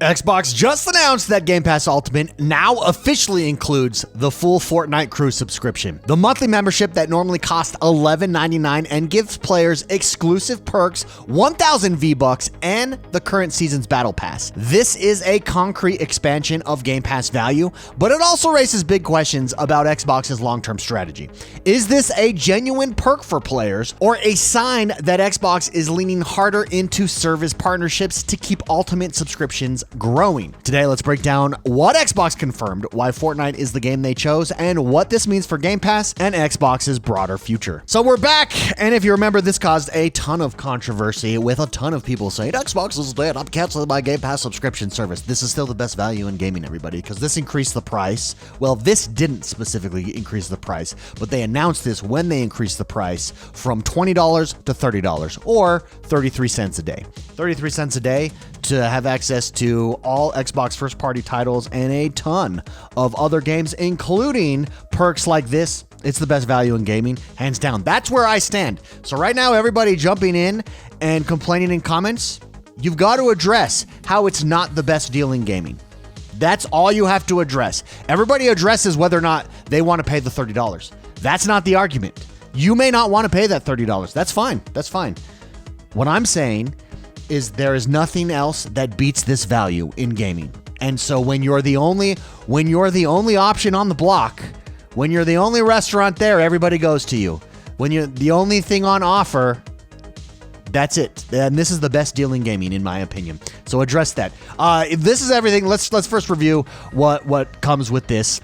Xbox just announced that Game Pass Ultimate now officially includes the full Fortnite Crew subscription. The monthly membership that normally costs $11.99 and gives players exclusive perks, 1,000 V-Bucks, and the current season's Battle Pass. This is a concrete expansion of Game Pass value, but it also raises big questions about Xbox's long-term strategy. Is this a genuine perk for players, or a sign that Xbox is leaning harder into service partnerships to keep Ultimate subscriptions growing? Today, let's break down what Xbox confirmed, why Fortnite is the game they chose, and what this means for Game Pass and Xbox's broader future. So we're back, and if you remember, this caused a ton of controversy with a ton of people saying, Xbox is dead, I'm canceling my Game Pass subscription service. This is still the best value in gaming, everybody, because this increased the price. Well, this didn't specifically increase the price, but they announced this when they increased the price from $20 to $30, or 33 cents a day. 33 cents a day to have access to all Xbox first-party titles and a ton of other games, including perks like this. It's the best value in gaming, hands down. That's where I stand. So right now, everybody jumping in and complaining in comments, you've got to address how it's not the best deal in gaming. That's all you have to address. Everybody addresses whether or not they want to pay the $30. That's not the argument. You may not want to pay that $30. That's fine. That's fine. What I'm saying is there is nothing else that beats this value in gaming. And so when you're the only option on the block, when you're the only restaurant there, everybody goes to you. When you're the only thing on offer, that's it. And this is the best deal in gaming, in my opinion. So address that. If this is everything, let's first review what comes with this.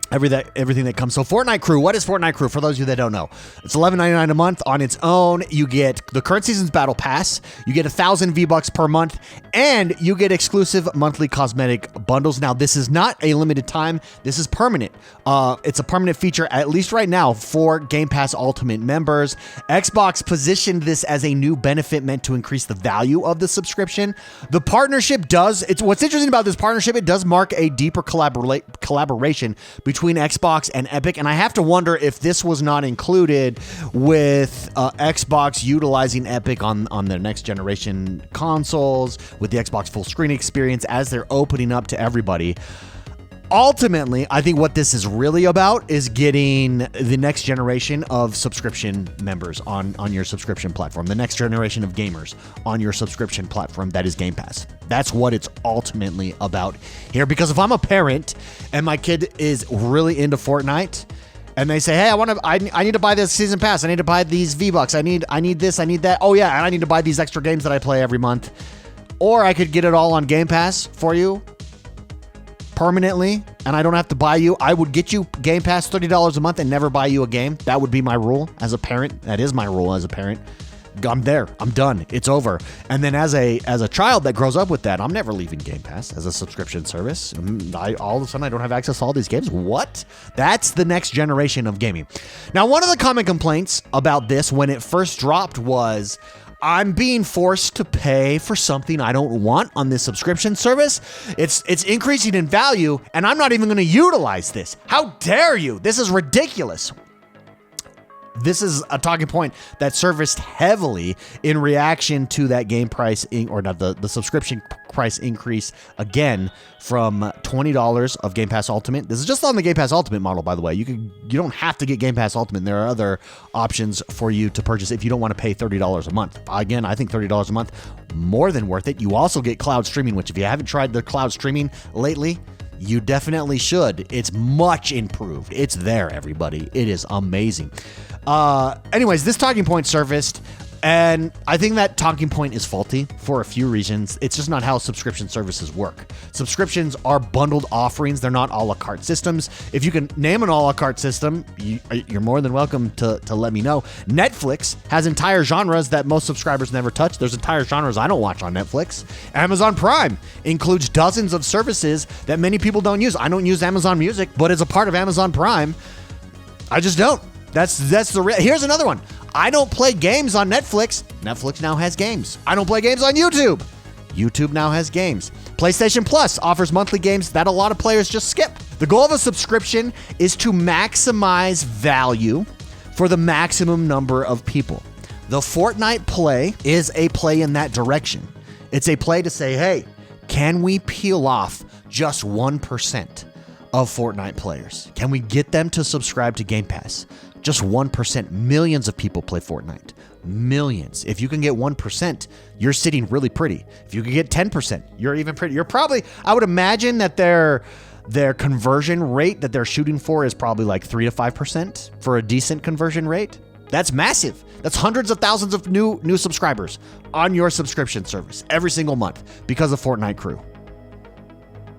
Everything that comes. So Fortnite Crew, what is Fortnite Crew? For those of you that don't know, it's $11.99 a month on its own. You get the current season's Battle Pass, you get 1,000 V-Bucks per month, and you get exclusive monthly cosmetic bundles. Now, this is not a limited time. This is permanent. It's a permanent feature, at least right now, for Game Pass Ultimate members. Xbox positioned this as a new benefit meant to increase the value of the subscription. The partnership what's interesting about this partnership, it does mark a deeper collaboration between Xbox and Epic, and I have to wonder if this was not included with Xbox utilizing Epic on their next generation consoles with the Xbox full screen experience as they're opening up to everybody. Ultimately, I think what this is really about is getting the next generation of subscription members on your subscription platform, the next generation of gamers on your subscription platform that is Game Pass. That's what it's ultimately about here. Because if I'm a parent and my kid is really into Fortnite and they say, hey, I need to buy this season pass, I need to buy these V-Bucks, I need this, I need that. Oh yeah, and I need to buy these extra games that I play every month. Or I could get it all on Game Pass for you permanently, and I don't have to buy you. I would get you Game Pass $30 a month and never buy you a game. That would be my rule as a parent. That is my rule as a parent. I'm there. I'm done. It's over. And then as a child that grows up with that, I'm never leaving Game Pass as a subscription service. All of a sudden, I don't have access to all these games. What? That's the next generation of gaming. Now, one of the common complaints about this when it first dropped was, I'm being forced to pay for something I don't want on this subscription service. It's increasing in value, and I'm not even going to utilize this. How dare you? This is ridiculous. This is a talking point that surfaced heavily in reaction to that game price, the subscription price increase again from $20 of Game Pass Ultimate. This is just on the Game Pass Ultimate model, by the way. You don't have to get Game Pass Ultimate. There are other options for you to purchase if you don't want to pay $30 a month. Again, I think $30 a month, more than worth it. You also get cloud streaming, which if you haven't tried the cloud streaming lately, you definitely should. It's much improved. It's there, everybody. It is amazing. Anyways, this talking point surfaced, and I think that talking point is faulty for a few reasons. It's just not how subscription services work. Subscriptions are bundled offerings. They're not a la carte systems. If you can name an a la carte system, you're more than welcome to let me know. Netflix has entire genres that most subscribers never touch. There's entire genres I don't watch on Netflix. Amazon Prime includes dozens of services that many people don't use. I don't use Amazon Music, but as a part of Amazon Prime, I just don't. Here's another one. I don't play games on Netflix. Netflix now has games. I don't play games on YouTube. YouTube now has games. PlayStation Plus offers monthly games that a lot of players just skip. The goal of a subscription is to maximize value for the maximum number of people. The Fortnite play is a play in that direction. It's a play to say, hey, Can we peel off just 1% of Fortnite players? Can we get them to subscribe to Game Pass? Just 1%. Millions of people play Fortnite. Millions. If you can get 1%, you're sitting really pretty. If you can get 10%, you're even pretty. You're probably, I would imagine that their conversion rate that they're shooting for is probably like 3 to 5% for a decent conversion rate. That's massive. That's hundreds of thousands of new subscribers on your subscription service every single month because of Fortnite Crew.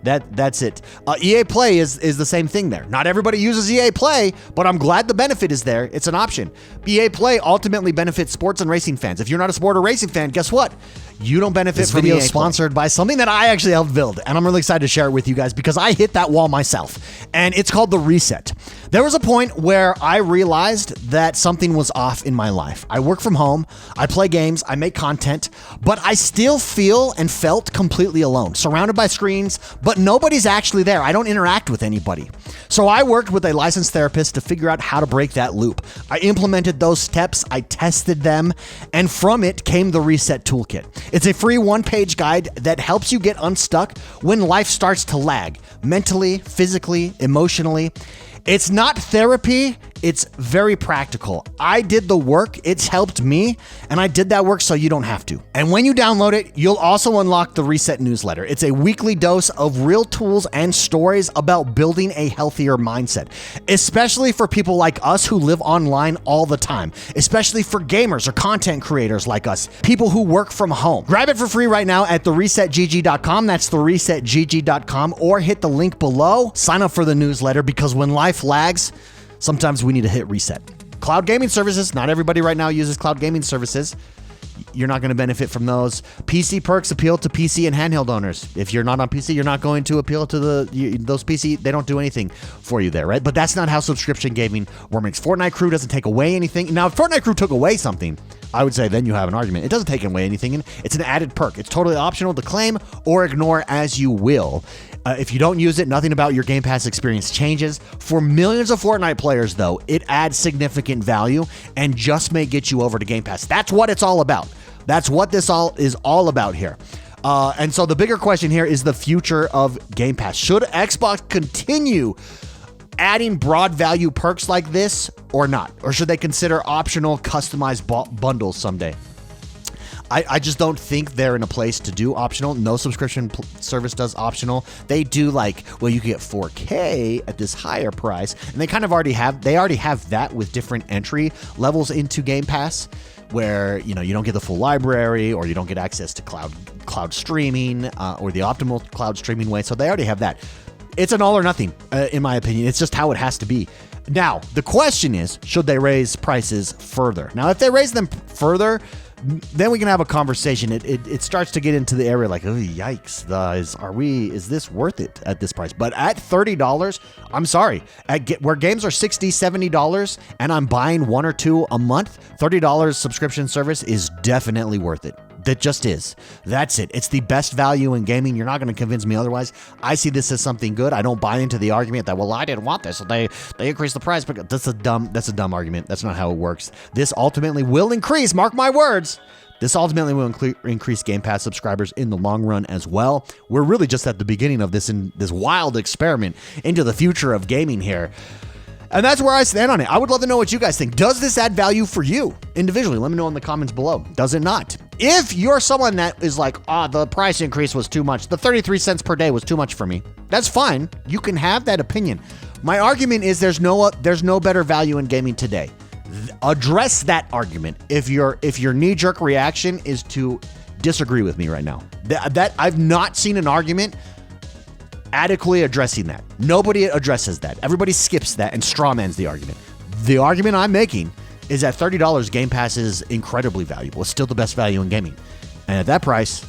That's it. EA Play is the same thing there. Not everybody uses EA Play, but I'm glad the benefit is there. It's an option. EA Play ultimately benefits sports and racing fans. If you're not a sport or racing fan, guess what? You don't benefit This from video EA is Play. sponsored by something that I actually helped build, and I'm really excited to share it with you guys because I hit that wall myself, and it's called the reset. There was a point where I realized that something was off in my life. I work from home, I play games, I make content, but I still feel and felt completely alone, surrounded by screens, but nobody's actually there. I don't interact with anybody. So I worked with a licensed therapist to figure out how to break that loop. I implemented those steps, I tested them, and from it came the Reset Toolkit. It's a free one-page guide that helps you get unstuck when life starts to lag, mentally, physically, emotionally. It's not therapy, it's very practical. I did the work, it's helped me, and I did that work so you don't have to. And when you download it, you'll also unlock the Reset newsletter. It's a weekly dose of real tools and stories about building a healthier mindset, especially for people like us who live online all the time, especially for gamers or content creators like us, people who work from home. Grab it for free right now at theresetgg.com. That's theresetgg.com, or hit the link below. Sign up for the newsletter because when life lags, sometimes we need to hit reset. Cloud gaming services. Not everybody right now uses cloud gaming services. You're not going to benefit from those. PC perks appeal to PC and handheld owners. If you're not on PC, you're not going to appeal to those PC. They don't do anything for you there, right? But that's not how subscription gaming works. Fortnite Crew doesn't take away anything. Now, if Fortnite Crew took away something, I would say then you have an argument. It doesn't take away anything. It's an added perk. It's totally optional to claim or ignore as you will. If you don't use it, nothing about your Game Pass experience changes. For millions of Fortnite players, though, it adds significant value and just may get you over to Game Pass. That's what it's all about. That's what this all is all about here. And so the bigger question here is the future of Game Pass. Should Xbox continue adding broad value perks like this or not? Or should they consider optional customized bundles someday? I just don't think they're in a place to do optional. No subscription service does optional. They do like, well, you can get 4K at this higher price. And they kind of already have that with different entry levels into Game Pass, where, you don't get the full library, or you don't get access to cloud streaming, or the optimal cloud streaming way. So they already have that. It's an all or nothing, in my opinion. It's just how it has to be. Now, the question is, should they raise prices further? Now, if they raise them further, then we can have a conversation. It starts to get into the area like, oh, yikes, is this worth it at this price? But at $30, I'm sorry, where games are $60, $70 and I'm buying one or two a month, $30 subscription service is definitely worth it. That just is. That's it. It's the best value in gaming. You're not going to convince me otherwise. I see this as something good. I don't buy into the argument that, well, I didn't want this, so they increased the price. But that's a dumb argument. That's not how it works. This ultimately will increase, mark my words, this ultimately will increase Game Pass subscribers in the long run as well. We're really just at the beginning of this wild experiment into the future of gaming here. And that's where I stand on it. I would love to know what you guys think. Does this add value for you individually? Let me know in the comments below. Does it not? If you're someone that is like, the price increase was too much, the 33 cents per day was too much for me, that's fine. You can have that opinion. My argument is there's no better value in gaming today. Address that argument if your knee-jerk reaction is to disagree with me right now. That I've not seen an argument adequately addressing that. Nobody addresses that. Everybody skips that and strawmans the argument. The argument I'm making is at $30, Game Pass is incredibly valuable. It's still the best value in gaming. And at that price,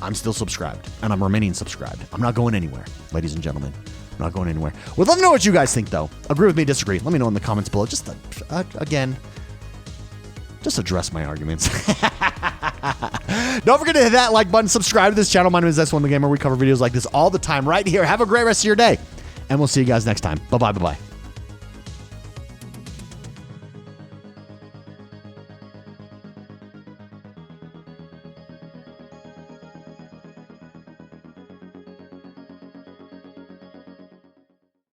I'm still subscribed, and I'm remaining subscribed. I'm not going anywhere, ladies and gentlemen. I'm not going anywhere. Would love to know what you guys think, though. Agree with me, disagree. Let me know in the comments below. Just, again, just address my arguments. Don't forget to hit that like button, subscribe to this channel. My name is S1 the Gamer. We cover videos like this all the time right here. Have a great rest of your day, and we'll see you guys next time. Bye-bye, bye-bye.